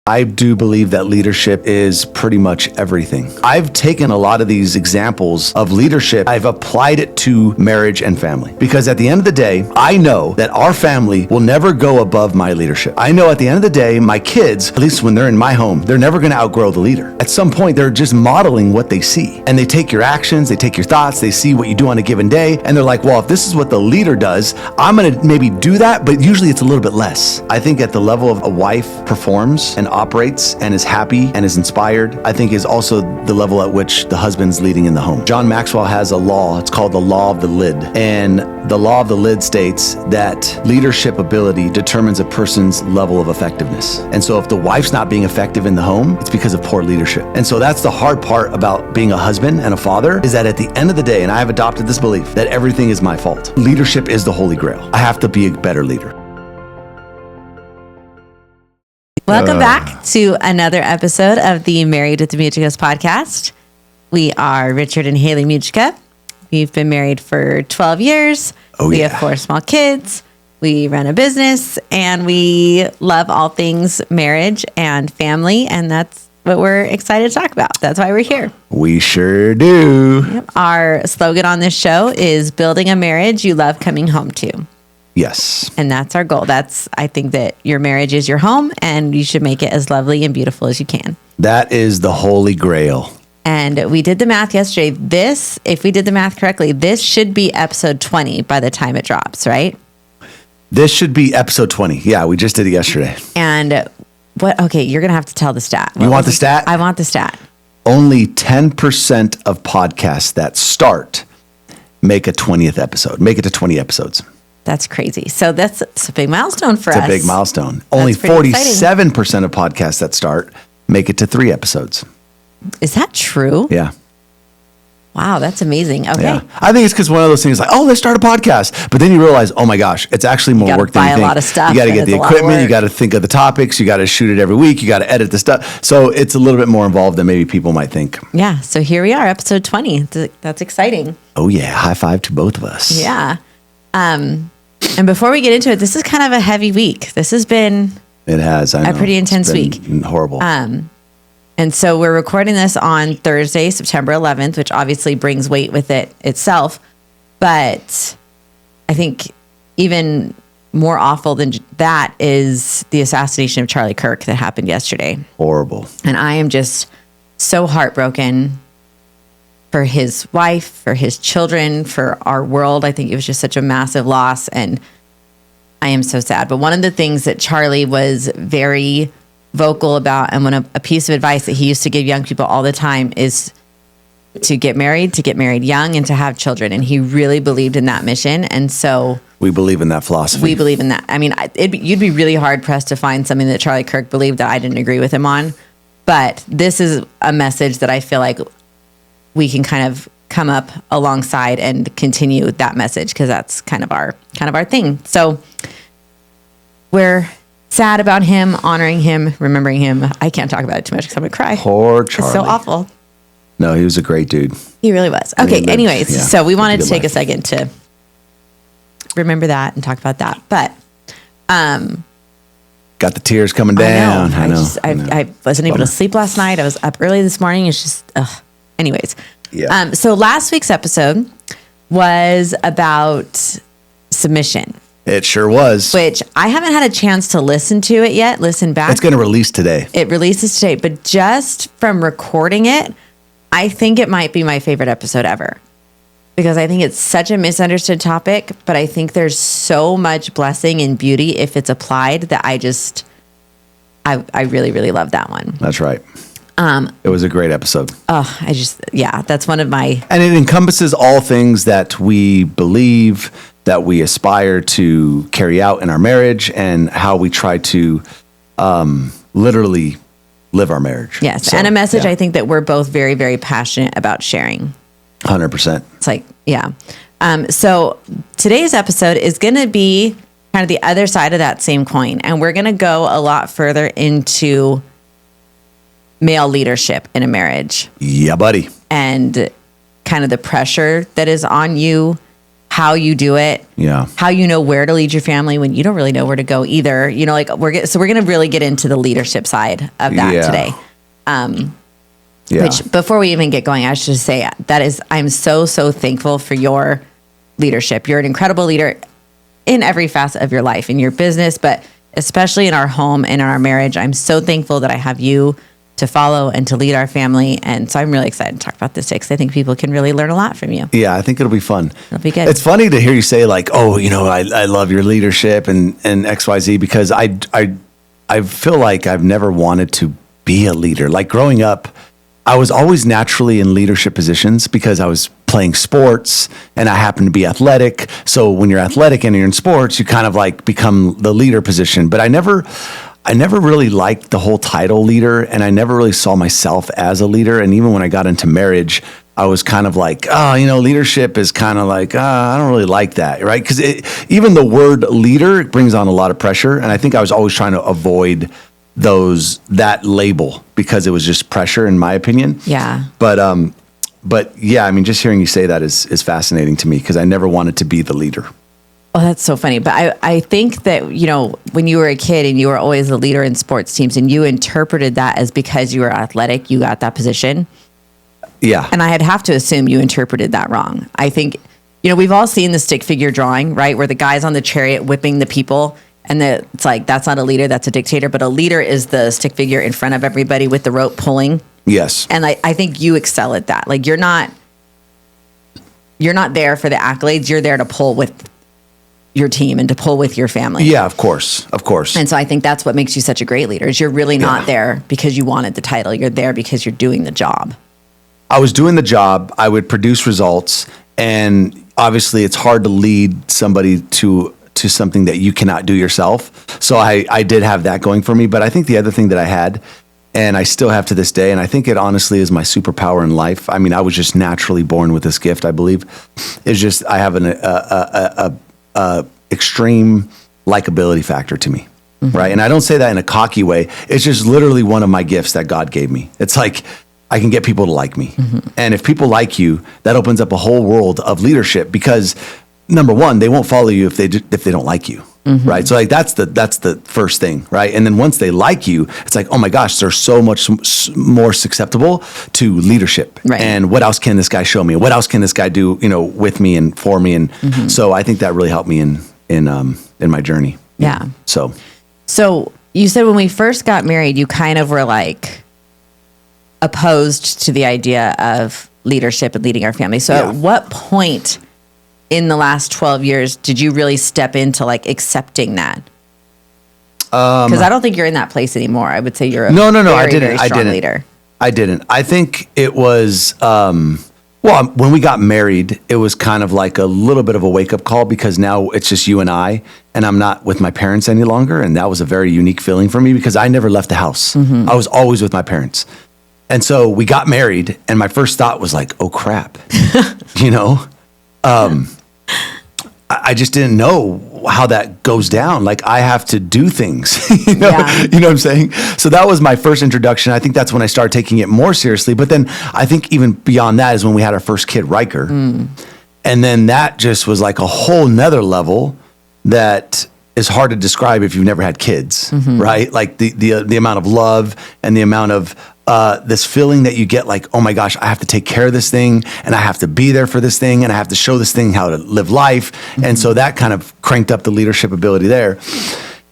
I do believe that leadership is pretty much everything. I've taken a lot of these examples of leadership. I've applied it to marriage and family. Because at the end of the day, I know that our family will never go above my leadership. I know at the end of the day, my kids, at least when they're in my home, they're never going to outgrow the leader. At some point, they're just modeling what they see. And they take your actions, they take your thoughts, they see what you do on a given day, and they're like, well, if this is what the leader does, I'm going to maybe do that, but usually it's a little bit less. I think at the level of a wife performs and operates and is happy and is inspired, I think is also the level at which the husband's leading in the home. John Maxwell has a law, it's called the law of the lid. And the law of the lid states that leadership ability determines a person's level of effectiveness. And so if the wife's not being effective in the home, it's because of poor leadership. And so that's the hard part about being a husband and a father, is that at the end of the day, and I have adopted this belief, that everything is my fault. Leadership is the holy grail. I have to be a better leader. Welcome back to another episode of the Married with the Muchicas podcast. We are Richard and Haley Muchica. We've been married for 12 years. We have 4 small kids. We run a business, and we love all things marriage and family, and that's what we're excited to talk about. That's why we're here. We sure do. Yep. Our slogan on this show is building a marriage you love coming home to. Yes. And that's our goal. I think that your marriage is your home, and you should make it as lovely and beautiful as you can. That is the holy grail. And we did the math yesterday. If we did the math correctly, this should be episode 20 by the time it drops, right? This should be episode 20. Yeah, we just did it yesterday. And okay, you're going to have to tell the stat. You want the stat? I want the stat. Only 10% of podcasts that start make a 20th episode, make it to 20 episodes. That's crazy. So it's a big milestone for us. It's a big milestone. Only 47% of podcasts that start make it to 3 episodes. Is that true? Yeah. Wow, that's amazing. Okay. Yeah. I think it's because one of those things like, oh, let's start a podcast. But then you realize, oh my gosh, it's actually more work than you think. You got to buy a lot of stuff. You got to get the equipment. You got to think of the topics. You got to shoot it every week. You got to edit the stuff. So it's a little bit more involved than maybe people might think. Yeah. So here we are, episode 20. That's exciting. Oh yeah. High five to both of us. Yeah. And before we get into it, this is kind of a heavy week. This has been a pretty intense week. Horrible. And so we're recording this on Thursday, September 11th, which obviously brings weight with it itself. But I think even more awful than that is the assassination of Charlie Kirk that happened yesterday. Horrible. And I am just so heartbroken for his wife, for his children, for our world. I think it was just such a massive loss, and I am so sad. But one of the things that Charlie was very vocal about, and a piece of advice that he used to give young people all the time, is to get married young, and to have children. And he really believed in that mission. And so we believe in that philosophy. We believe in that. I mean, you'd be really hard pressed to find something that Charlie Kirk believed that I didn't agree with him on. But this is a message that I feel like we can kind of come up alongside and continue that message, because that's kind of our thing. So we're sad about him, honoring him, remembering him. I can't talk about it too much because I'm going to cry. Poor Charlie. It's so awful. No, he was a great dude. He really was. Okay, anyways, so we wanted to take a second to remember that and talk about that. But got the tears coming down. I know. I wasn't able to sleep last night. I was up early this morning. It's just, anyways. Yeah. So last week's episode was about submission. It sure was. Which I haven't had a chance to listen to it yet. Listen back. It's going to release today. It releases today. But just from recording it, I think it might be my favorite episode ever. Because I think it's such a misunderstood topic, but I think there's so much blessing and beauty if it's applied that I really, really love that one. That's right. It was a great episode. That's one of my... And it encompasses all things that we believe, that we aspire to carry out in our marriage, and how we try to literally live our marriage. Yes, so, and a message I think that we're both very, very passionate about sharing. 100%. It's like, yeah. So today's episode is going to be kind of the other side of that same coin, and we're going to go a lot further into male leadership in a marriage. Yeah, buddy. And kind of the pressure that is on you, how you do it, how you know where to lead your family when you don't really know where to go either. You know, like we're going to really get into the leadership side of that today. Which before we even get going, I should say I'm so thankful for your leadership. You're an incredible leader in every facet of your life, in your business, but especially in our home and in our marriage. I'm so thankful that I have you to follow and to lead our family. And so I'm really excited to talk about this today because I think people can really learn a lot from you. Yeah, I think it'll be fun. It'll be good. It's funny to hear you say like, oh, you know, I love your leadership and XYZ, because I feel like I've never wanted to be a leader. Like growing up, I was always naturally in leadership positions because I was playing sports and I happened to be athletic. So when you're athletic and you're in sports, you kind of like become the leader position. But I never really liked the whole title leader, and I never really saw myself as a leader. And even when I got into marriage, I was kind of like, oh, you know, leadership is kind of like, I don't really like that, right? Because even the word leader brings on a lot of pressure. And I think I was always trying to avoid that label because it was just pressure, in my opinion. Yeah. But yeah, I mean, just hearing you say that is fascinating to me because I never wanted to be the leader. Oh, that's so funny. But I think that, you know, when you were a kid and you were always the leader in sports teams and you interpreted that as because you were athletic, you got that position. Yeah. And I'd have to assume you interpreted that wrong. I think, you know, we've all seen the stick figure drawing, right? Where the guy's on the chariot whipping the people. And it's like, that's not a leader, that's a dictator. But a leader is the stick figure in front of everybody with the rope pulling. Yes. And I think you excel at that. Like you're not there for the accolades. You're there to pull with your team and to pull with your family. Yeah, of course. And so I think that's what makes you such a great leader is you're really not there because you wanted the title. You're there because you're doing the job. I was doing the job. I would produce results. And obviously it's hard to lead somebody to something that you cannot do yourself. So I did have that going for me. But I think the other thing that I had, and I still have to this day, and I think it honestly is my superpower in life. I mean, I was just naturally born with this gift, I believe. It's just I have an extreme likability factor to me, right? And I don't say that in a cocky way. It's just literally one of my gifts that God gave me. It's like I can get people to like me. And if people like you, that opens up a whole world of leadership because number one, they won't follow you if they don't like you. Right. So like that's the first thing. Right. And then once they like you, it's like, oh my gosh, they're so much more susceptible to leadership. Right. And what else can this guy show me? What else can this guy do, you know, with me and for me? And so I think that really helped me in my journey. Yeah. So you said when we first got married, you kind of were like opposed to the idea of leadership and leading our family. So at what point in the last 12 years did you really step into like accepting that? Because I don't think you're in that place anymore. I would say you're a very strong leader. I didn't. I think it was, when we got married, it was kind of like a little bit of a wake up call because now it's just you and I'm not with my parents any longer. And that was a very unique feeling for me because I never left the house. I was always with my parents. And so we got married and my first thought was like, oh crap, you know? I just didn't know how that goes down. Like I have to do things, you know what I'm saying? So that was my first introduction. I think that's when I started taking it more seriously. But then I think even beyond that is when we had our first kid, Riker. And then that just was like a whole nother level that is hard to describe if you've never had kids, right? Like the amount of love and the amount of this feeling that you get like, oh my gosh, I have to take care of this thing and I have to be there for this thing and I have to show this thing how to live life. And so that kind of cranked up the leadership ability there.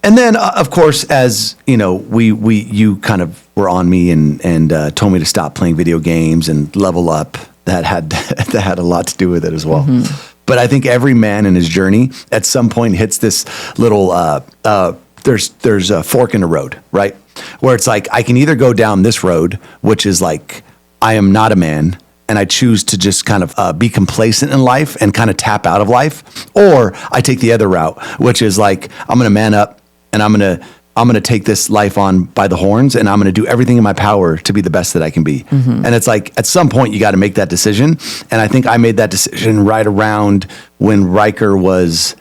And then of course, as you know, you kind of were on me and told me to stop playing video games and level up. That had a lot to do with it as well. But I think every man in his journey at some point hits this little, there's a fork in the road, right? Where it's like, I can either go down this road, which is like, I am not a man, and I choose to just kind of be complacent in life and kind of tap out of life. Or I take the other route, which is like, I'm going to man up and I'm going to take this life on by the horns and I'm going to do everything in my power to be the best that I can be. And it's like, at some point you got to make that decision. And I think I made that decision right around when Riker was,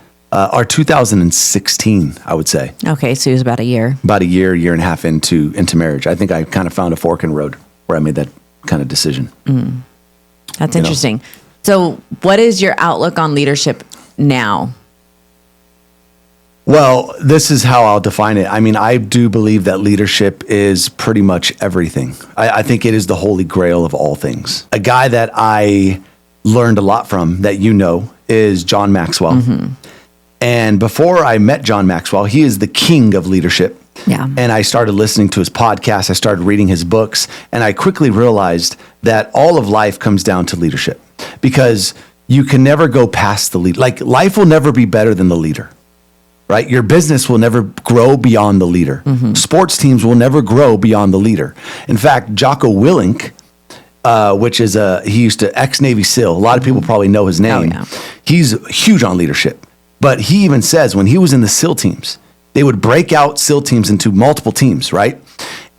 or 2016, I would say. Okay, so it was about a year. About a year and a half into marriage. I think I kind of found a fork in the road where I made that kind of decision. That's interesting. So what is your outlook on leadership now? Well, this is how I'll define it. I mean, I do believe that leadership is pretty much everything. I think it is the holy grail of all things. A guy that I learned a lot from that is John Maxwell. Mm-hmm. And before I met John Maxwell, he is the king of leadership. Yeah. And I started listening to his podcast. I started reading his books. And I quickly realized that all of life comes down to leadership because you can never go past the lead. Like life will never be better than the leader. Right? Your business will never grow beyond the leader. Mm-hmm. Sports teams will never grow beyond the leader. In fact, Jocko Willink, which is he used to ex-Navy SEAL. A lot of people probably know his name. Oh, yeah. He's huge on leadership. But he even says when he was in the SEAL teams, they would break out SEAL teams into multiple teams, right?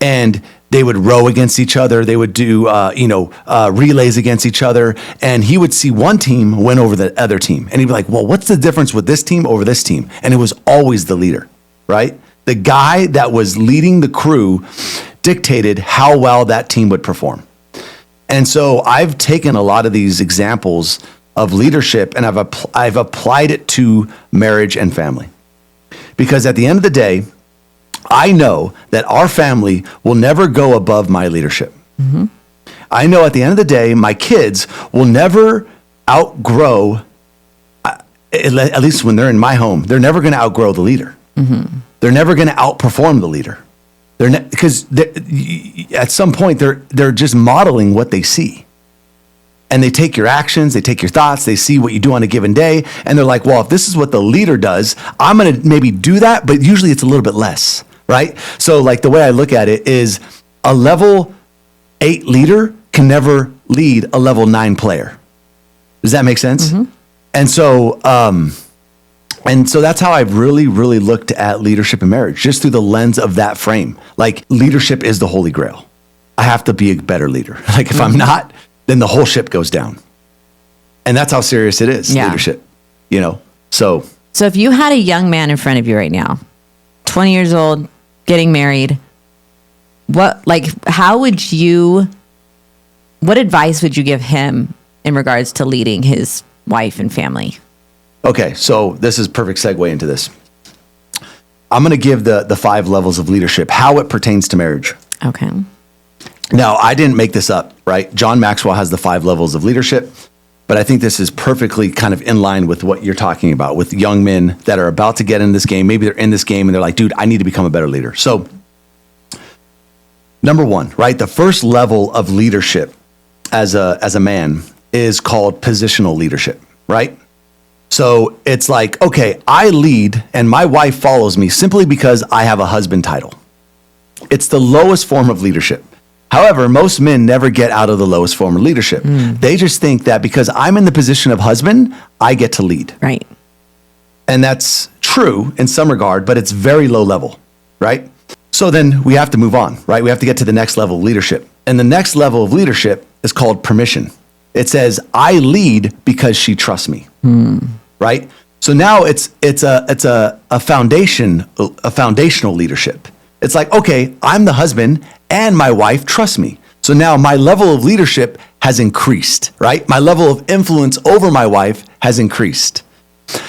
And they would row against each other. They would do, relays against each other. And he would see one team win over the other team. And he'd be like, well, what's the difference with this team over this team? And it was always the leader, right? The guy that was leading the crew dictated how well that team would perform. And so I've taken a lot of these examples of leadership and I've applied it to marriage and family. Because at the end of the day, I know that our family will never go above my leadership. Mm-hmm. I know at the end of the day, my kids will never outgrow, at least when they're in my home, they're never going to outgrow the leader. Mm-hmm. They're never going to outperform the leader. Because at some point, they're just modeling what they see. And they take your actions, they take your thoughts, they see what you do on a given day, and they're like, well, if this is what the leader does, I'm going to maybe do that, but usually it's a little bit less. Right? So like the way I look at it is a level 8 leader can never lead a level 9 player. Does that make sense? Mm-hmm. And so that's how I've really, really looked at leadership in marriage, just through the lens of that frame. Like leadership is the holy grail. I have to be a better leader. Like if I'm not, then the whole ship goes down. And that's how serious it is, leadership, So if you had a young man in front of you right now, 20 years old, getting married, what advice would you give him in regards to leading his wife and family? Okay, so this is perfect segue into this. I'm going to give the 5 levels of leadership, how it pertains to marriage. Okay. Now, I didn't make this up, right? John Maxwell has the 5 levels of leadership, but I think this is perfectly kind of in line with what you're talking about with young men that are about to get in this game. Maybe they're in this game and they're like, dude, I need to become a better leader. So number 1, right? The first level of leadership as a man is called positional leadership, right? So it's like, okay, I lead and my wife follows me simply because I have a husband title. It's the lowest form of leadership. However, most men never get out of the lowest form of leadership. They just think that because I'm in the position of husband, I get to lead. Right. And that's true in some regard, but it's very low level, right? So then we have to move on, right? We have to get to the next level of leadership. And the next level of leadership is called permission. It says, I lead because she trusts me, right? So now it's a foundational leadership. It's like, okay, I'm the husband and my wife trusts me. So now my level of leadership has increased, right? My level of influence over my wife has increased.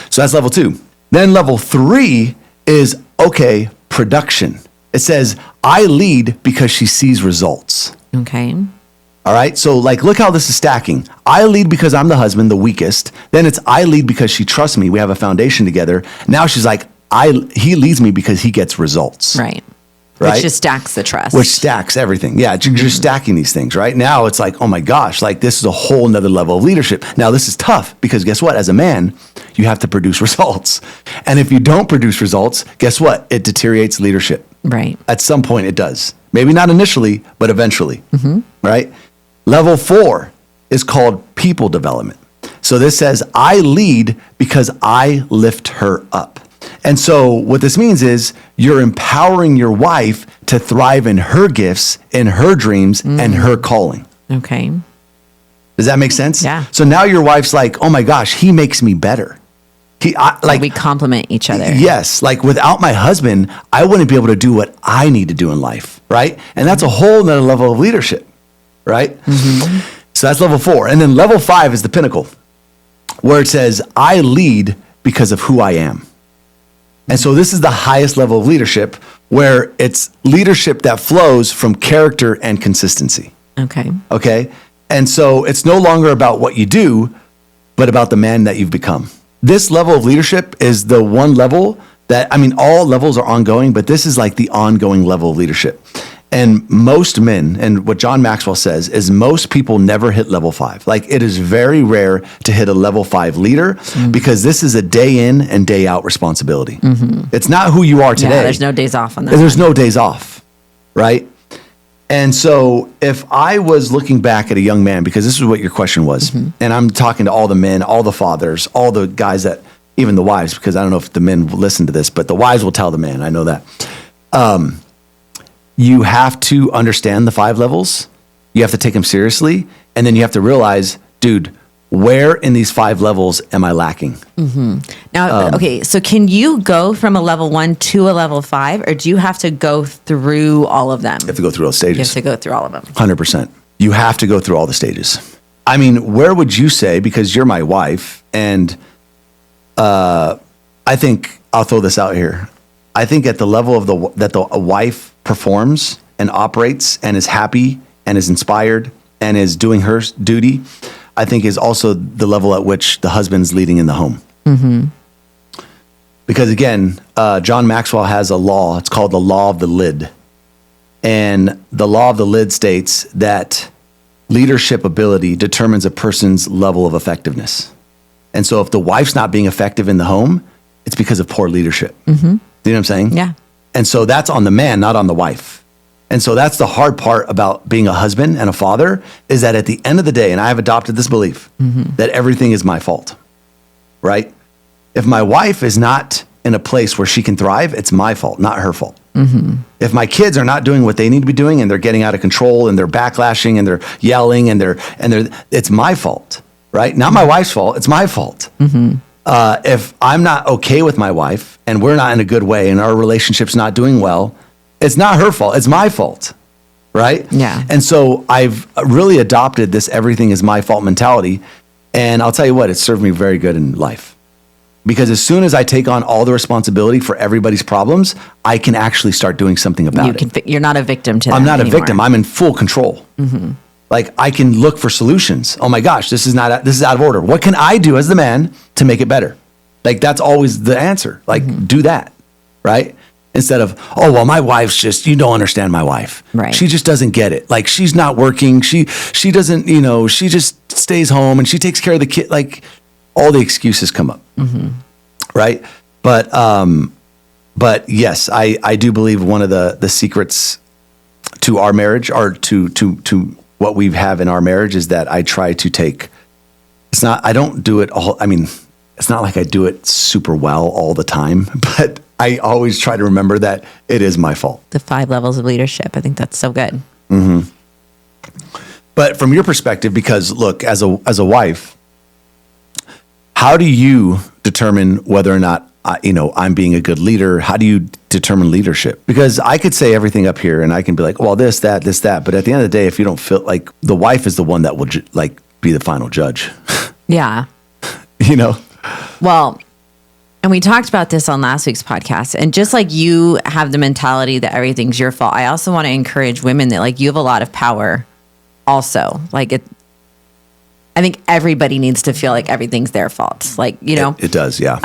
So that's level 2. Then level 3 is, okay, production. It says, I lead because she sees results. Okay. All right. So like, look how this is stacking. I lead because I'm the husband, the weakest. Then it's I lead because she trusts me. We have a foundation together. Now she's like, he leads me because he gets results. Right. Right? Which just stacks the trust. Which stacks everything. Yeah, you're just stacking these things, right? Now it's like, oh my gosh, like this is a whole nother level of leadership. Now this is tough because guess what? As a man, you have to produce results. And if you don't produce results, guess what? It deteriorates leadership. Right. At some point it does. Maybe not initially, but eventually, right? Level 4 is called people development. So this says, I lead because I lift her up. And so what this means is you're empowering your wife to thrive in her gifts, in her dreams, and her calling. Okay. Does that make sense? Yeah. So now your wife's like, oh my gosh, he makes me better. We complement each other. Yes. Like without my husband, I wouldn't be able to do what I need to do in life. Right. And that's a whole nother level of leadership. Right. So that's level 4. And then level 5 is the pinnacle. where it says, I lead because of who I am. And so this is the highest level of leadership, where it's leadership that flows from character and consistency. Okay. Okay. And so it's no longer about what you do, but about the man that you've become. This level of leadership is the one level that, I mean, all levels are ongoing, but this is like the ongoing level of leadership. And most men, and what John Maxwell says, is most people never hit level 5. Like, it is very rare to hit a level 5 leader, because this is a day in and day out responsibility. It's not who you are today. Yeah, there's no days off on that. There's no days off, right? And so if I was looking back at a young man, because this is what your question was, and I'm talking to all the men, all the fathers, all the guys that, even the wives, because I don't know if the men will listen to this, but the wives will tell the man, I know that. You have to understand the 5 levels. You have to take them seriously. And then you have to realize, dude, where in these 5 levels am I lacking? Now, okay, so can you go from a level 1 to a level 5, or do you have to go through all of them? You have to go through all You have stages. to go through all of them. 100%. You have to go through all the stages. I mean, where would you say, because you're my wife, and I think, I'll throw this out here. I think at the level of a wife performs and operates and is happy and is inspired and is doing her duty, I think is also the level at which the husband's leading in the home. Because again, John Maxwell has a law. It's called the law of the lid. And the law of the lid states that leadership ability determines a person's level of effectiveness. And so if the wife's not being effective in the home, it's because of poor leadership. Do you know what I'm saying? Yeah. And so that's on the man, not on the wife. And so that's the hard part about being a husband and a father, is that at the end of the day, and I have adopted this belief, that everything is my fault, right? If my wife is not in a place where she can thrive, it's my fault, not her fault. If my kids are not doing what they need to be doing, and they're getting out of control, and they're backlashing, and they're yelling, and it's my fault, right? Not my wife's fault, it's my fault. If I'm not okay with my wife, and we're not in a good way, and our relationship's not doing well, it's not her fault, it's my fault, right? Yeah. And so I've really adopted this everything is my fault mentality, and I'll tell you what, it's served me very good in life. Because as soon as I take on all the responsibility for everybody's problems, I can actually start doing something about it. You're not a victim to that I'm not anymore. a victim, I'm in full control. Like, I can look for solutions. Oh my gosh, this is out of order. What can I do as the man to make it better? Like, that's always the answer. Like, do that, right? Instead of, oh, well, my wife's just, you don't understand my wife. Right. She just doesn't get it. Like, she's not working. She doesn't, she just stays home and she takes care of the kid. Like, all the excuses come up, right? But yes, I do believe one of the secrets to our marriage, or to what we have in our marriage, is that I try to take, I don't do it all. I mean, it's not like I do it super well all the time, but I always try to remember that it is my fault. The 5 levels of leadership. I think that's so good. But from your perspective, because look, as a wife, how do you determine whether or not I'm being a good leader? How do you determine leadership? Because I could say everything up here, and I can be like, well, this, that. But at the end of the day, if you don't feel like, the wife is the one that will be the final judge. Yeah. Well, and we talked about this on last week's podcast, and just like you have the mentality that everything's your fault, I also want to encourage women that, like, you have a lot of power also. Like, I think everybody needs to feel like everything's their fault. Like, It does, yeah.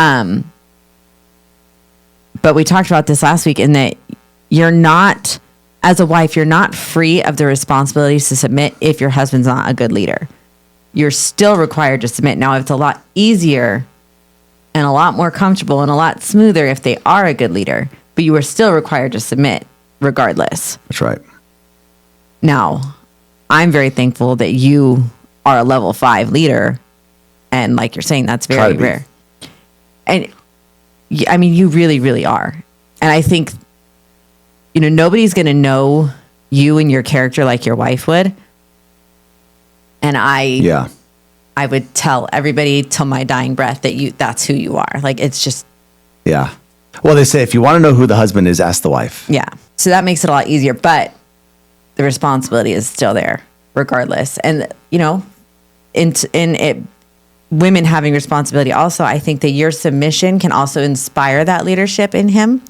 But we talked about this last week, in that you're not, as a wife, you're not free of the responsibilities to submit if your husband's not a good leader. You're still required to submit. Now, it's a lot easier and a lot more comfortable and a lot smoother if they are a good leader, but you are still required to submit regardless. That's right. Now, I'm very thankful that you are a level 5 leader, and like you're saying, that's very rare. And I mean, you really, really are. And I think, nobody's going to know you and your character like your wife would. And I would tell everybody till my dying breath that's who you are. Like, it's just. Yeah. Well, they say if you want to know who the husband is, ask the wife. Yeah. So that makes it a lot easier, but the responsibility is still there regardless. And, in it women having responsibility also, I think that your submission can also inspire that leadership in him.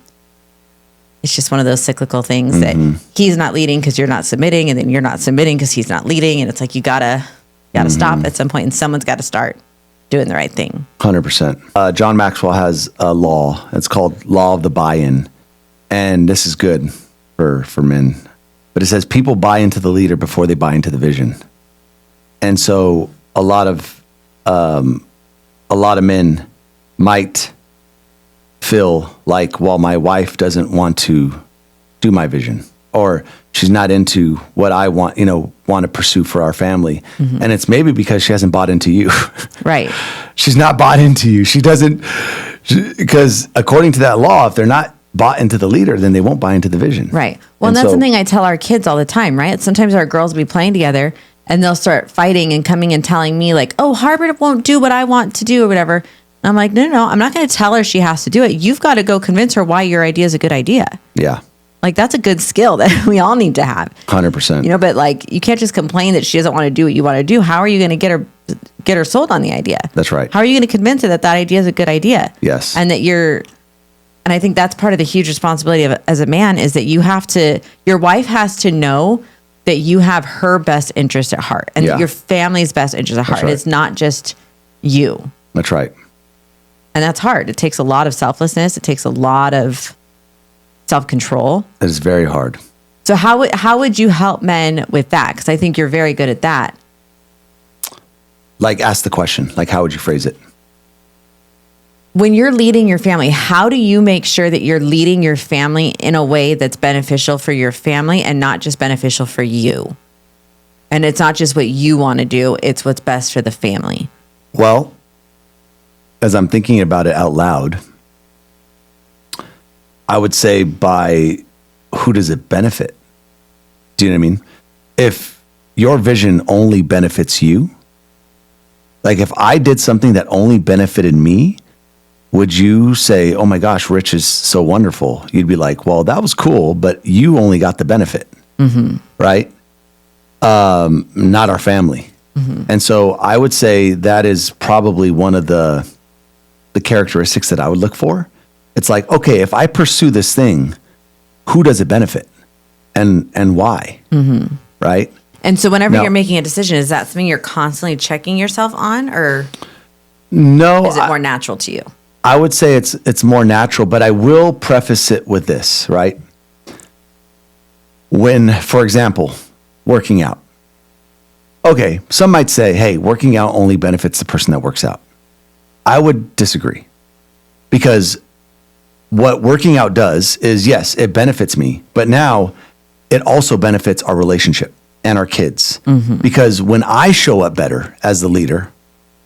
It's just one of those cyclical things that he's not leading because you're not submitting, and then you're not submitting because he's not leading. And it's like, you gotta stop at some point, and someone's got to start doing the right thing. 100%. John Maxwell has a law. It's called law of the buy-in. And this is good for men. But it says people buy into the leader before they buy into the vision. And so a lot of men might feel like, well, my wife doesn't want to do my vision, or she's not into what I want to pursue for our family. And it's maybe because she hasn't bought into you. Right. She's not bought into you. Because according to that law, if they're not bought into the leader, then they won't buy into the vision. Right. Well, and that's something I tell our kids all the time, right? Sometimes our girls will be playing together and they'll start fighting and coming and telling me like, oh, Harbor won't do what I want to do or whatever. And I'm like, no, I'm not going to tell her she has to do it. You've got to go convince her why your idea is a good idea. Yeah. Like, that's a good skill that we all need to have. 100%. But like, you can't just complain that she doesn't want to do what you want to do. How are you going to get her sold on the idea? That's right. How are you going to convince her that idea is a good idea? Yes. And that and I think that's part of the huge responsibility as a man, is that your wife has to know that you have her best interest at heart, and that your family's best interest at heart. Right. It's not just you. That's right. And that's hard. It takes a lot of selflessness. It takes a lot of self-control. It is very hard. So how would you help men with that? Because I think you're very good at that. Like, ask the question. Like, how would you phrase it? When you're leading your family, how do you make sure that you're leading your family in a way that's beneficial for your family and not just beneficial for you? And it's not just what you want to do, it's what's best for the family. Well, as I'm thinking about it out loud, I would say by who does it benefit? Do you know what I mean? If your vision only benefits you, like if I did something that only benefited me, would you say, oh my gosh, Rich is so wonderful? You'd be like, well, that was cool, but you only got the benefit, right? Not our family. And so I would say that is probably one of the characteristics that I would look for. It's like, okay, if I pursue this thing, who does it benefit and why, right? And so whenever you're making a decision, is that something you're constantly checking yourself on, or no? Is it more natural to you? I would say it's more natural, but I will preface it with this, right? When, for example, working out. Okay, some might say, hey, working out only benefits the person that works out. I would disagree, because what working out does is, yes, it benefits me, but now it also benefits our relationship and our kids. Because when I show up better as the leader,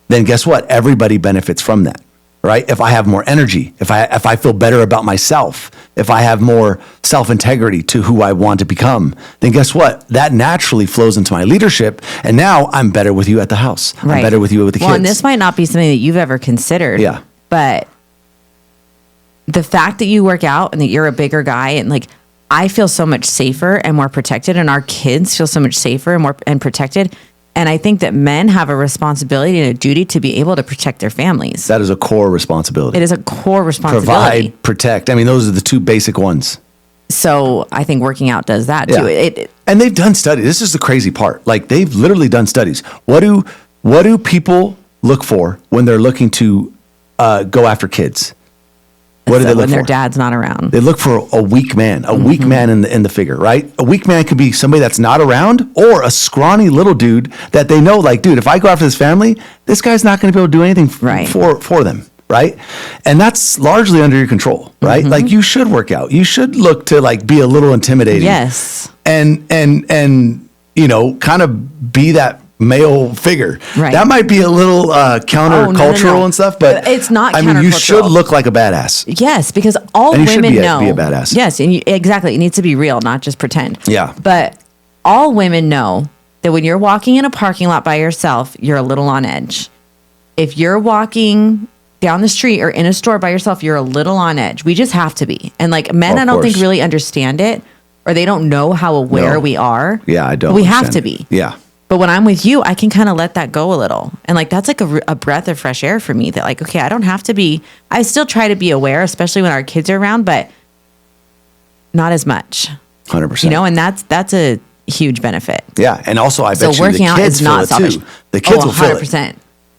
then guess what? Everybody benefits from that. Right? If I have more energy, if I feel better about myself, if I have more self-integrity to who I want to become, then guess what? That naturally flows into my leadership. And now I'm better with you at the house. Right. I'm better with you with the kids. Well, and this might not be something that you've ever considered. Yeah. But the fact that you work out and that you're a bigger guy, and like, I feel so much safer and more protected, and our kids feel so much safer and more protected. And I think that men have a responsibility and a duty to be able to protect their families. That is a core responsibility. It is a core responsibility. Provide, protect. I mean, those are the two basic ones. So I think working out does that too. And they've done studies. This is the crazy part. Like, they've literally done studies. What do people look for when they're looking to go after kids? What do they look when for? Their dad's not around. They look for a weak man, weak man in the figure, right? A weak man could be somebody that's not around, or a scrawny little dude that they know, like, dude, if I go after this family, this guy's not going to be able to do anything for them, right? And that's largely under your control, right? Like, you should work out. You should look to like be a little intimidating. Yes. And kind of be that male figure. Right. That might be a little countercultural and stuff, but it's not. I mean, you should look like a badass. Yes, because all women know. Be a badass. Yes, and exactly. It needs to be real, not just pretend. Yeah. But all women know that when you're walking in a parking lot by yourself, you're a little on edge. If you're walking down the street or in a store by yourself, you're a little on edge. We just have to be. And like, men, I don't think really understand it, or they don't know how aware we are. Yeah, I don't. We have to be. Yeah. But when I'm with you, I can kind of let that go a little. And like, that's like a breath of fresh air for me that like, okay, I don't have to be, I still try to be aware, especially when our kids are around, but not as much. 100%. You know, and that's a huge benefit. Yeah. And also I bet So you working the out kids is not feel it selfish. too. The kids will feel 100%. it.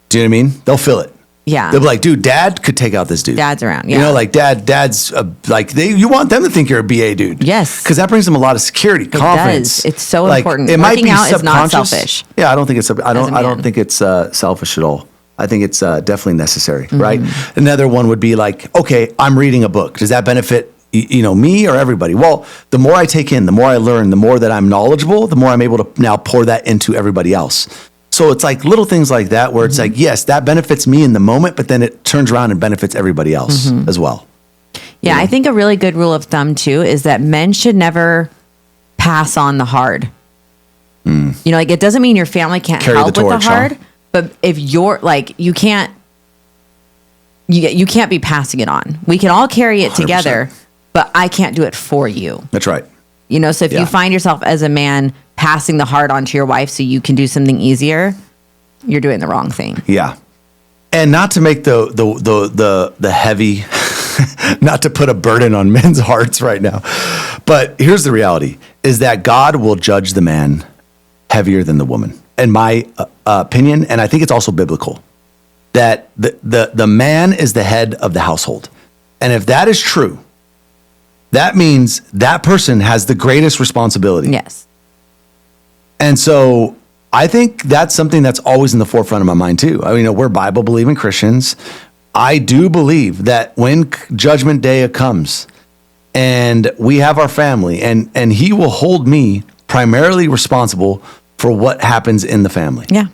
Do you know what I mean? They'll feel it. Yeah. They'll be like, dude, dad could take out this dude. Dad's around. Yeah. You know, like dad's like you want them to think you're a BA dude. Yes. Because that brings them a lot of security, confidence. Does. It's so like, important. It might Working be out is not subconscious. selfish. Yeah, I don't think it's I don't man. think it's selfish at all. I think it's definitely necessary, right? Another one would be like, okay, I'm reading a book. Does that benefit me or everybody? Well, the more I take in, the more I learn, the more that I'm knowledgeable, the more I'm able to now pour that into everybody else. So it's like little things like that where it's like, yes, that benefits me in the moment, but then it turns around and benefits everybody else as well. Yeah, I think a really good rule of thumb too is that men should never pass on the hard. You know, like it doesn't mean your family can't Carry help the with torch, the hard, huh? but if you're like, you can't be passing it on. We can all carry it 100%. together, but I can't do it for you. That's right. You know, so if Yeah. you find yourself as a man passing the hard on to your wife so you can do something easier, you're doing the wrong thing. Yeah. And not to make the heavy, not to put a burden on men's hearts right now. But here's the reality is that God will judge the man heavier than the woman, in my opinion. And I think it's also biblical that the man is the head of the household. And if that is true, that means that person has the greatest responsibility. Yes. And so I think that's something that's always in the forefront of my mind too. I mean, we're Bible believing Christians. I do believe that when judgment day comes and we have our family and he will hold me primarily responsible for what happens in the family. Yeah.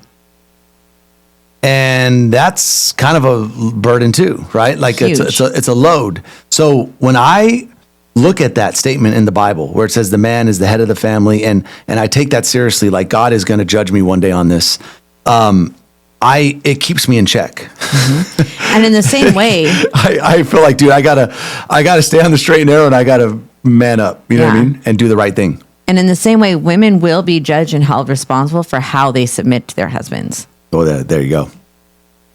And that's kind of a burden too, right? Like it's a load. So when I look at that statement in the Bible where it says the man is the head of the family, and I take that seriously, like God is going to judge me one day on this. It keeps me in check. And in the same way, I feel like, dude, I gotta stay on the straight and narrow, and I gotta man up. You know what I mean? And do the right thing. And in the same way, women will be judged and held responsible for how they submit to their husbands. Oh, there you go.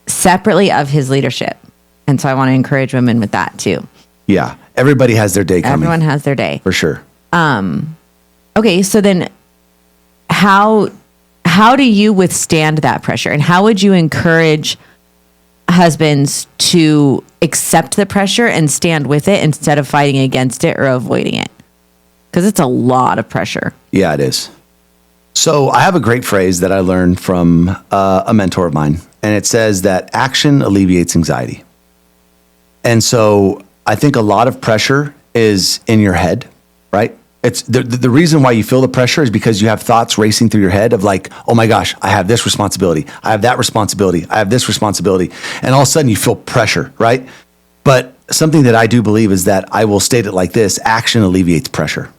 Separately of his leadership. And so I want to encourage women with that too. Yeah. Everybody has their day coming. Everyone has their day. For sure. Okay, so then how do you withstand that pressure? And how would you encourage husbands to accept the pressure and stand with it instead of fighting against it or avoiding it? Because it's a lot of pressure. Yeah, it is. So I have a great phrase that I learned from a mentor of mine, and it says that action alleviates anxiety. And so I think a lot of pressure is in your head, right? It's the reason why you feel the pressure is because you have thoughts racing through your head of like, oh my gosh, I have this responsibility. I have that responsibility. I have this responsibility. And all of a sudden you feel pressure, right? But something that I do believe is that I will state it like this: action alleviates pressure.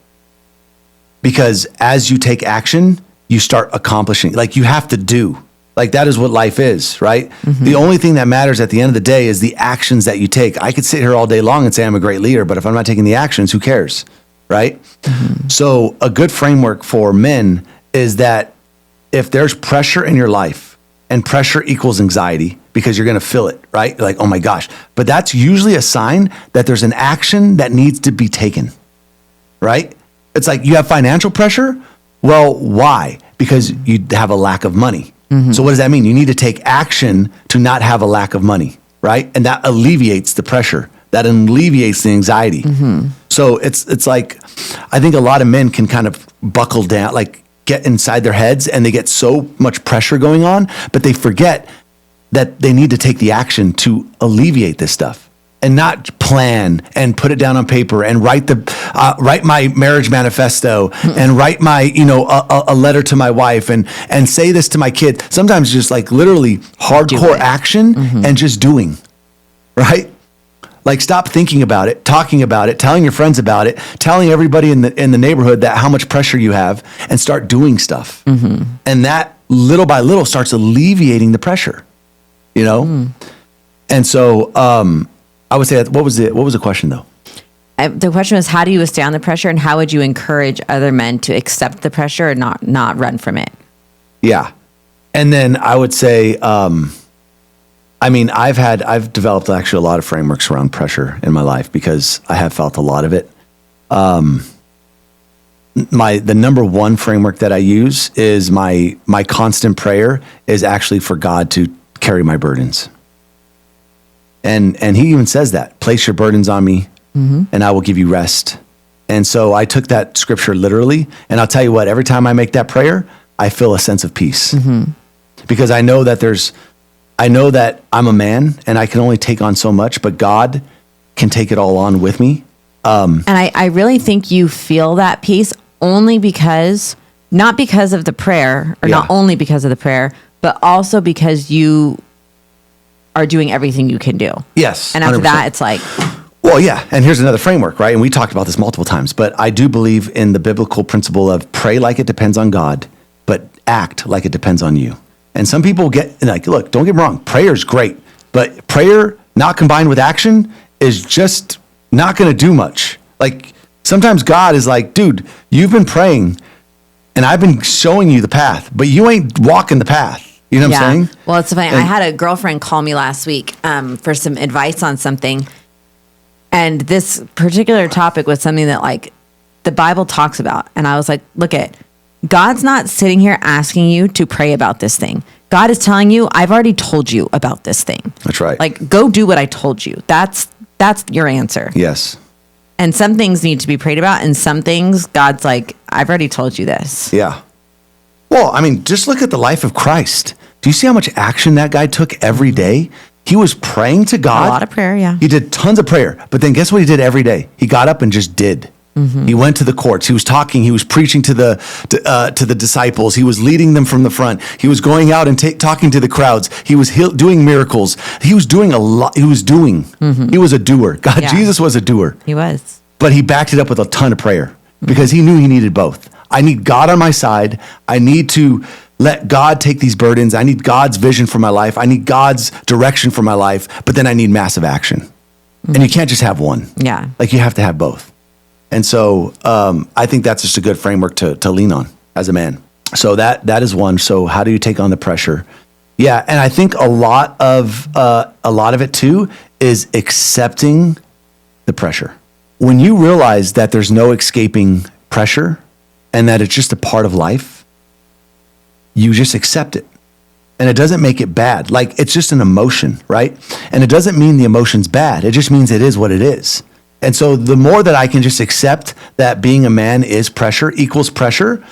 Because as you take action, you start accomplishing, like you have to do. Like that is what life is, right? The only thing that matters at the end of the day is the actions that you take. I could sit here all day long and say I'm a great leader, but if I'm not taking the actions, who cares, right? So a good framework for men is that if there's pressure in your life, and pressure equals anxiety because you're going to feel it, right? You're like, oh my gosh. But that's usually a sign that there's an action that needs to be taken, right? It's like you have financial pressure. Well, why? Because you have a lack of money. So what does that mean? You need to take action to not have a lack of money, right? And that alleviates the pressure. That alleviates the anxiety. So it's like, I think a lot of men can kind of buckle down, like get inside their heads, and they get so much pressure going on, but they forget that they need to take the action to alleviate this stuff. And not plan and put it down on paper and write my marriage manifesto and write my, a letter to my wife and say this to my kid. Sometimes just like literally hardcore action and just doing, right? Like stop thinking about it, talking about it, telling your friends about it, telling everybody in the neighborhood that how much pressure you have, and start doing stuff. And that little by little starts alleviating the pressure, And so, I would say that, what was the question though? The question was, how do you withstand the pressure, and how would you encourage other men to accept the pressure and not run from it? Yeah. And then I would say, I've developed actually a lot of frameworks around pressure in my life because I have felt a lot of it. The number one framework that I use is my constant prayer is actually for God to carry my burdens. And he even says that, place your burdens on me and I will give you rest. And so I took that scripture literally. And I'll tell you what, every time I make that prayer, I feel a sense of peace because I know that I'm a man and I can only take on so much, but God can take it all on with me. And I really think you feel that peace only because, not because of the prayer, or not only because of the prayer, but also because you are doing everything you can do. Yes. And after 100%. that, it's like, well, yeah. And here's another framework, right? And we talked about this multiple times, but I do believe in the biblical principle of pray like it depends on God, but act like it depends on you. And some people get like, look, don't get me wrong. Prayer is great, but prayer not combined with action is just not going to do much. Like sometimes God is like, dude, you've been praying and I've been showing you the path, but you ain't walking the path. You know what I'm saying? Well, it's funny. I had a girlfriend call me last week for some advice on something. And this particular topic was something that like the Bible talks about. And I was like, look at, God's not sitting here asking you to pray about this thing. God is telling you, I've already told you about this thing. That's right. Like, go do what I told you. That's your answer. Yes. And some things need to be prayed about. And some things God's like, I've already told you this. Yeah. Well, I mean, just look at the life of Christ. Do you see how much action that guy took every day? He was praying to God. A lot of prayer, yeah. He did tons of prayer. But then guess what he did every day? He got up and just did. He went to the courts. He was talking. He was preaching to the disciples. He was leading them from the front. He was going out and talking to the crowds. He was doing miracles. He was doing a lot. He was doing. He was a doer. God, Yeah. Jesus was a doer. He was. But he backed it up with a ton of prayer because he knew he needed both. I need God on my side. I need to let God take these burdens. I need God's vision for my life. I need God's direction for my life. But then I need massive action. And you can't just have one. Yeah. Like you have to have both. And so I think that's just a good framework to lean on as a man. So that is one. So how do you take on the pressure? Yeah, and I think a lot of it too is accepting the pressure. When you realize that there's no escaping pressure and that it's just a part of life, you just accept it. And it doesn't make it bad. Like it's just an emotion, right? And it doesn't mean the emotion's bad. It just means it is what it is. And so the more that I can just accept that being a man is pressure, equals pressure,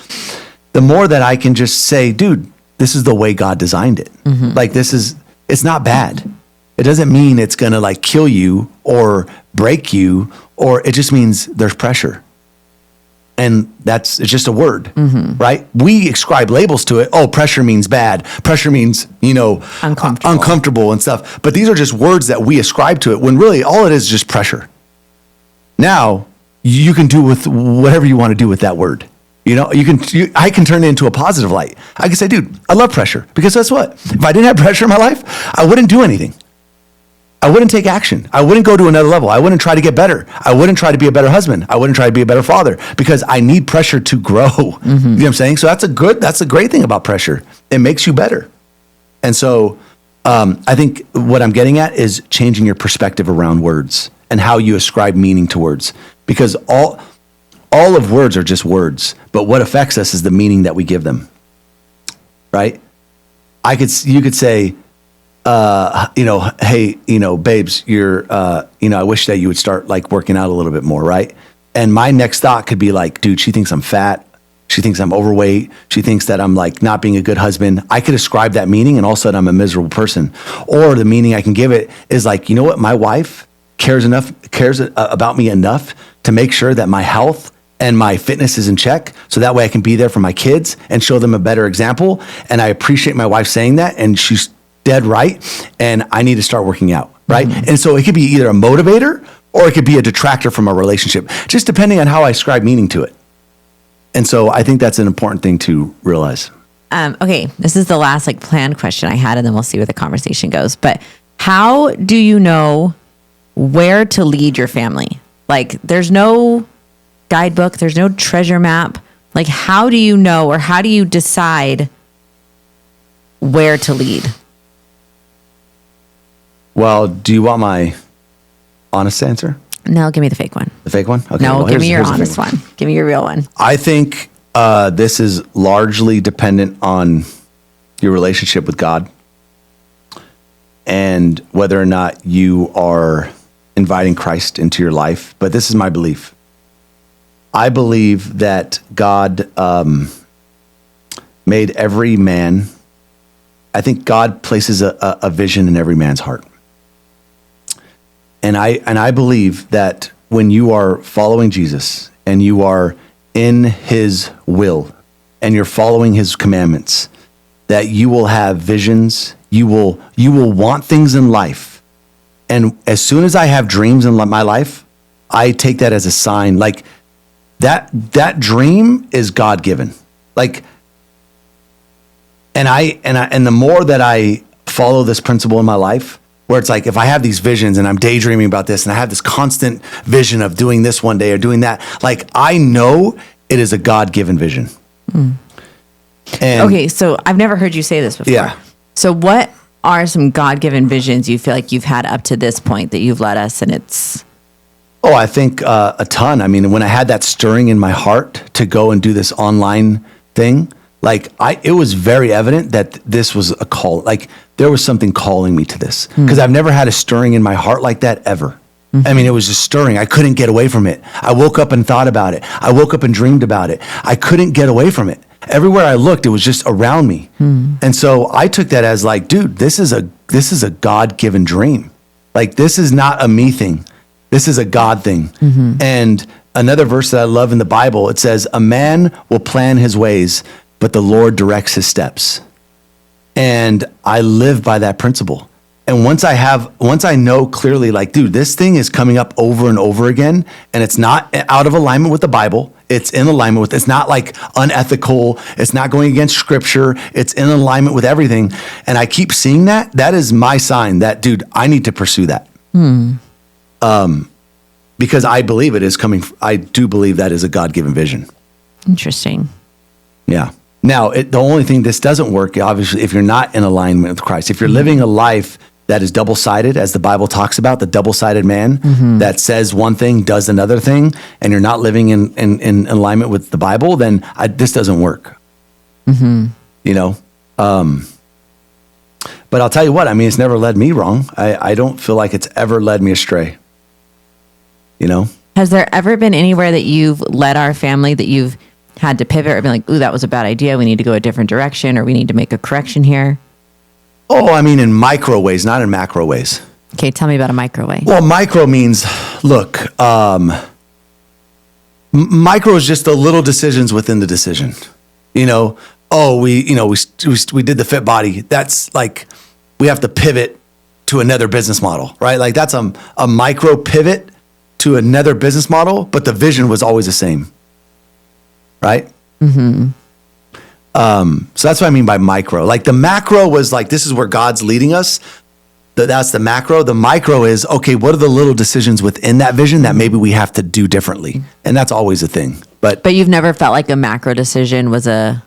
the more that I can just say, dude, this is the way God designed it. Like it's not bad. It doesn't mean it's going to like kill you or break you, or it just means there's pressure. And it's just a word, right? We ascribe labels to it. Oh, pressure means bad. Pressure means, uncomfortable and stuff. But these are just words that we ascribe to it when really all it is just pressure. Now you can do with whatever you want to do with that word. I can turn it into a positive light. I can say, dude, I love pressure because guess what? If I didn't have pressure in my life, I wouldn't do anything. I wouldn't take action. I wouldn't go to another level. I wouldn't try to get better. I wouldn't try to be a better husband. I wouldn't try to be a better father because I need pressure to grow. You know what I'm saying? So that's a great thing about pressure. It makes you better. And so I think what I'm getting at is changing your perspective around words and how you ascribe meaning to words, because all of words are just words, but what affects us is the meaning that we give them. Right? You could say, hey, babes, I wish that you would start like working out a little bit more, right? And my next thought could be like, dude, she thinks I'm fat. She thinks I'm overweight. She thinks that I'm like not being a good husband. I could ascribe that meaning and all of a sudden I'm a miserable person. Or the meaning I can give it is like, you know what? My wife cares about me enough to make sure that my health and my fitness is in check. So that way I can be there for my kids and show them a better example. And I appreciate my wife saying that. And she's dead right. And I need to start working out. Right. And so it could be either a motivator or it could be a detractor from a relationship, just depending on how I ascribe meaning to it. And so I think that's an important thing to realize. Okay. This is the last planned question I had, and then we'll see where the conversation goes. But how do you know where to lead your family? Like there's no guidebook, there's no treasure map. Like how do you know, or how do you decide where to lead? Well, do you want my honest answer? No, give me the fake one. The fake one? Okay. No, well, give me your here's the fake honest one. Give me your real one. I think this is largely dependent on your relationship with God and whether or not you are inviting Christ into your life. But this is my belief. I believe that God made every man. I think God places a vision in every man's heart. And I believe that when you are following Jesus and you are in his will and you're following his commandments, that you will have visions, you will want things in life. And as soon as I have dreams in my life, I take that as a sign. Like that dream is God-given. Like, and the more that I follow this principle in my life, where it's like, if I have these visions and I'm daydreaming about this and I have this constant vision of doing this one day or doing that, like I know it is a God-given vision. Mm. And okay, so I've never heard you say this before. Yeah. So what are some God-given visions you feel like you've had up to this point that you've led us and it's... Oh, I think a ton. I mean, when I had that stirring in my heart to go and do this online thing, like it was very evident that this was a call. Like there was something calling me to this because I've never had a stirring in my heart like that ever. Mm-hmm. I mean, it was just stirring. I couldn't get away from it. I woke up and thought about it. I woke up and dreamed about it. I couldn't get away from it. Everywhere I looked, it was just around me. And so I took that as like, dude, this is a God-given dream. Like this is not a me thing. This is a God thing. And another verse that I love in the Bible, it says, a man will plan his ways, but the Lord directs his steps. And I live by that principle. And once I know clearly, like, dude, this thing is coming up over and over again, and it's not out of alignment with the Bible. It's in alignment with, it's not like unethical. It's not going against scripture. It's in alignment with everything. And I keep seeing that. That is my sign that, dude, I need to pursue that. Because I believe it is coming. I do believe that is a God-given vision. Interesting. Yeah. Now, the only thing this doesn't work, obviously, if you're not in alignment with Christ, if you're living a life that is double-sided, as the Bible talks about, the double-sided man that says one thing, does another thing, and you're not living in alignment with the Bible, then this doesn't work. You know? But I'll tell you what, I mean, it's never led me wrong. I don't feel like it's ever led me astray. You know? Has there ever been anywhere that you've led our family that you've had to pivot or been like, ooh, that was a bad idea. We need to go a different direction or we need to make a correction here? Oh, I mean, in micro ways, not in macro ways. Okay, tell me about a microwave. Well, micro means, look, micro is just the little decisions within the decision. You know, we did the fit body. That's like, we have to pivot to another business model, right? Like that's a micro pivot to another business model, but the vision was always the same, right? So that's what I mean by micro. Like the macro was like, this is where God's leading us. That's the macro. The micro is, okay, what are the little decisions within that vision that maybe we have to do differently? And that's always a thing. But you've never felt like a macro decision was a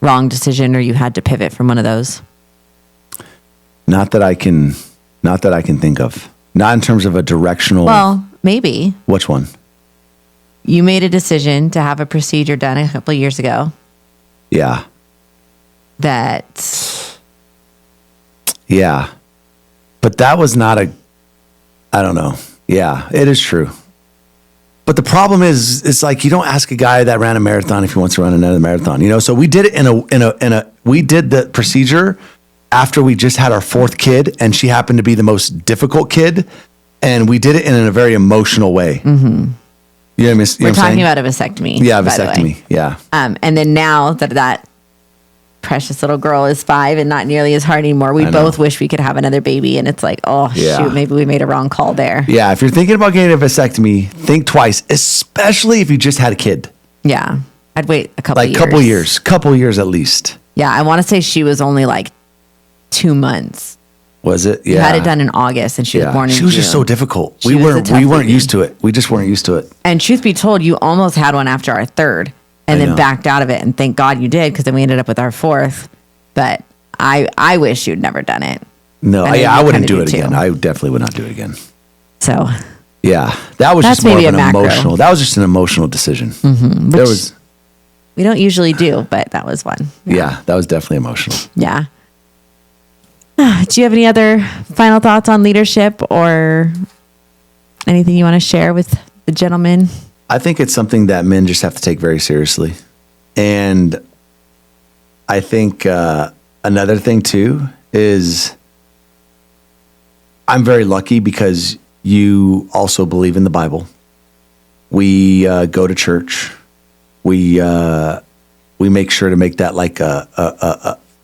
wrong decision or you had to pivot from one of those? Not that I can think of. Not in terms of a directional. Well, maybe. Which one? You made a decision to have a procedure done a couple of years ago. Yeah. Yeah. But that was not I don't know. Yeah, it is true. But the problem is, it's like you don't ask a guy that ran a marathon if he wants to run another marathon, you know? So we did it we did the procedure after we just had our fourth kid, and she happened to be the most difficult kid, and we did it in a very emotional way. You know what I mean? We're talking about a vasectomy. Yeah, vasectomy. Yeah. And then now that precious little girl is 5 and not nearly as hard anymore, we both wish we could have another baby. And it's like, shoot, maybe we made a wrong call there. Yeah. If you're thinking about getting a vasectomy, think twice, especially if you just had a kid. Yeah. I'd wait a couple years. Couple years at least. Yeah. I want to say she was only like 2 months. Was it? Yeah. You had it done in August and she was born in June. She was just so difficult. We weren't used to it. We just weren't used to it. And truth be told, you almost had one after our third and then backed out of it. And thank God you did, because then we ended up with our fourth. But I wish you'd never done it. No, I know I you wouldn't kinda do it do again. too. I definitely would not do it again. So Yeah, that was That's just more of maybe an a macro. emotional. That was just an emotional decision. There was, we don't usually do, but that was one. yeah, that was definitely emotional. Yeah. Do you have any other final thoughts on leadership or anything you want to share with the gentleman? I think it's something that men just have to take very seriously. And I think another thing too is I'm very lucky because you also believe in the Bible. We go to church. We make sure to make that like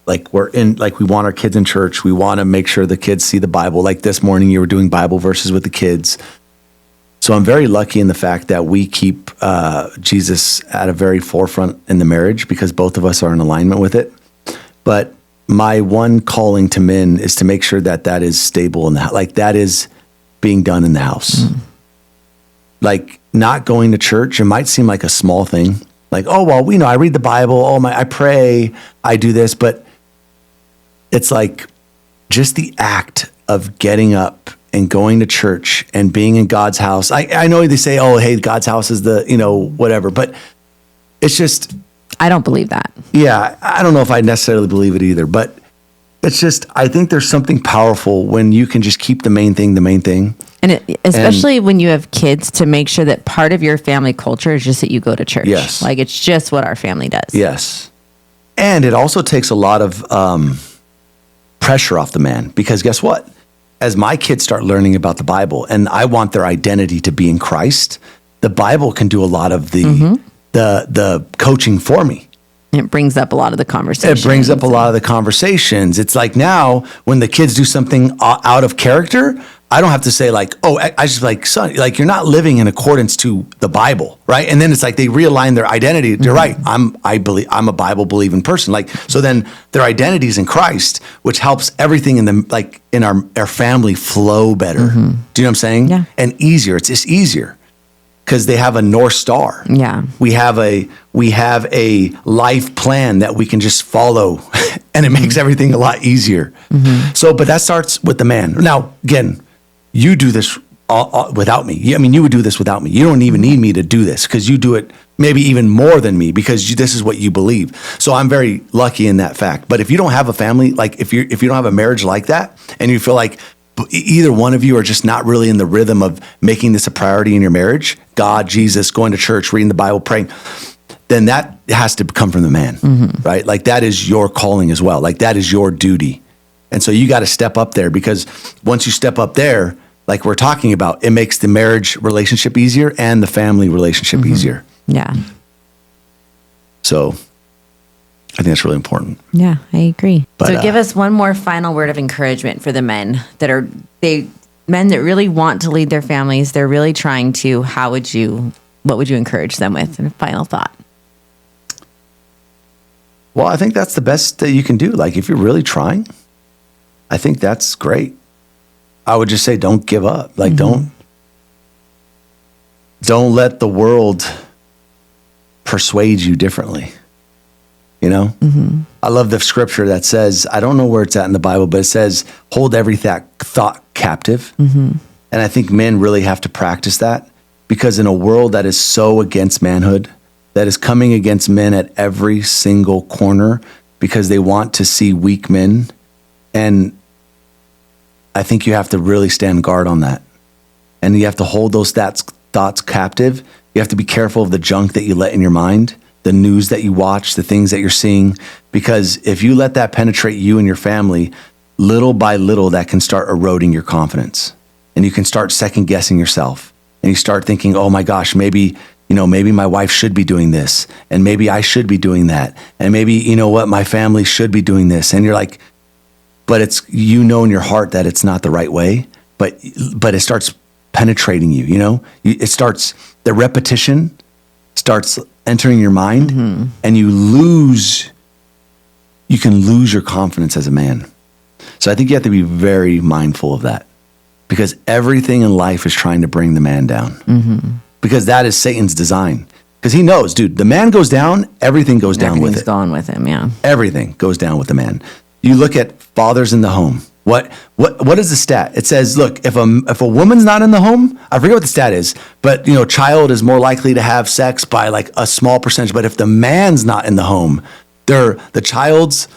like we want our kids in church. We want to make sure the kids see the Bible. Like this morning, you were doing Bible verses with the kids. So I'm very lucky in the fact that we keep Jesus at a very forefront in the marriage because both of us are in alignment with it. But my one calling to men is to make sure that that is stable in the house, like that is being done in the house. Like not going to church, it might seem like a small thing. Like, oh, well, I read the Bible. I pray, I do this. But it's like just the act of getting up and going to church and being in God's house. I know they say, oh, hey, God's house is the, whatever. But it's just, I don't believe that. yeah, I don't know if I necessarily believe it either. But it's just, I think there's something powerful when you can just keep the main thing. And especially when you have kids, to make sure that part of your family culture is just that you go to church. Yes. Like it's just what our family does. Yes. And it also takes a lot of pressure off the man because guess what? As my kids start learning about the Bible and I want their identity to be in Christ, the Bible can do a lot of the coaching for me. It brings up a lot of the conversations. It brings up a lot of the conversations. It's like now when the kids do something out of character, I don't have to say like, oh, I just like, son, like you're not living in accordance to the Bible, right? And then it's like they realign their identity. You're right. I'm a Bible believing person. Like, so then their identity is in Christ, which helps everything in them, like in our family flow better. Do you know what I'm saying? Yeah. And easier. It's just easier because they have a North Star. Yeah. We have a life plan that we can just follow and it makes everything a lot easier. So, but that starts with the man. Now, again, you do this without me. I mean, you would do this without me. You don't even need me to do this because you do it maybe even more than me because this is what you believe. So I'm very lucky in that fact. But if you don't have a family, like if you don't have a marriage like that and you feel like either one of you are just not really in the rhythm of making this a priority in your marriage, God, Jesus, going to church, reading the Bible, praying, then that has to come from the man, right? Like that is your calling as well. Like that is your duty. And so you got to step up there because once you step up there, like we're talking about, it makes the marriage relationship easier and the family relationship easier. Yeah. So I think that's really important. Yeah, I agree. But, so give us one more final word of encouragement for the men that really want to lead their families. They're really trying to. What would you encourage them with? And a final thought. Well, I think that's the best that you can do. Like if you're really trying, I think that's great. I would just say, don't give up. Like don't let the world persuade you differently. I love the scripture that says, I don't know where it's at in the Bible, but it says, hold every thought captive. And I think men really have to practice that because in a world that is so against manhood, that is coming against men at every single corner because they want to see weak men. And I think you have to really stand guard on that. And you have to hold those thoughts captive. You have to be careful of the junk that you let in your mind, the news that you watch, the things that you're seeing, because if you let that penetrate you and your family, little by little, that can start eroding your confidence. And you can start second guessing yourself. And you start thinking, oh my gosh, maybe my wife should be doing this. And maybe I should be doing that. And maybe, my family should be doing this. And you're like, but it's, in your heart that it's not the right way, but it starts penetrating you, it starts, the repetition starts entering your mind and you can lose your confidence as a man. So I think you have to be very mindful of that because everything in life is trying to bring the man down because that is Satan's design. Because he knows, dude, the man goes down, everything goes down with it. Everything's going with him, yeah. Everything goes down with the man. You look at fathers in the home. What is the stat? It says, look, if a woman's not in the home, I forget what the stat is, but child is more likely to have sex by like a small percentage. But if the man's not in the home, the child's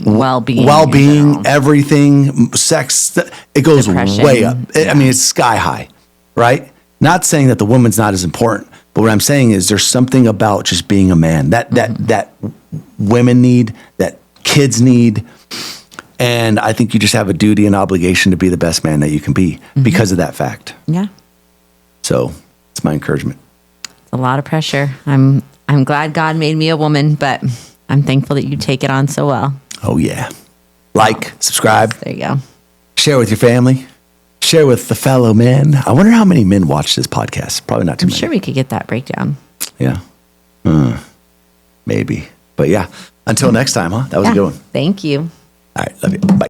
well-being, everything, sex, it goes Depression. Way up. I mean, it's sky high, right? Not saying that the woman's not as important, but what I'm saying is there's something about just being a man that women need, that kids need. And I think you just have a duty and obligation to be the best man that you can be because of that fact. Yeah. So it's my encouragement. It's a lot of pressure. I'm glad God made me a woman, but I'm thankful that you take it on so well. Oh, yeah. Subscribe. There you go. Share with your family. Share with the fellow men. I wonder how many men watch this podcast. Probably not too many. I'm sure we could get that breakdown. Yeah. Maybe. But yeah, until next time, huh? That was a good one. Thank you. All right. Love you. Bye.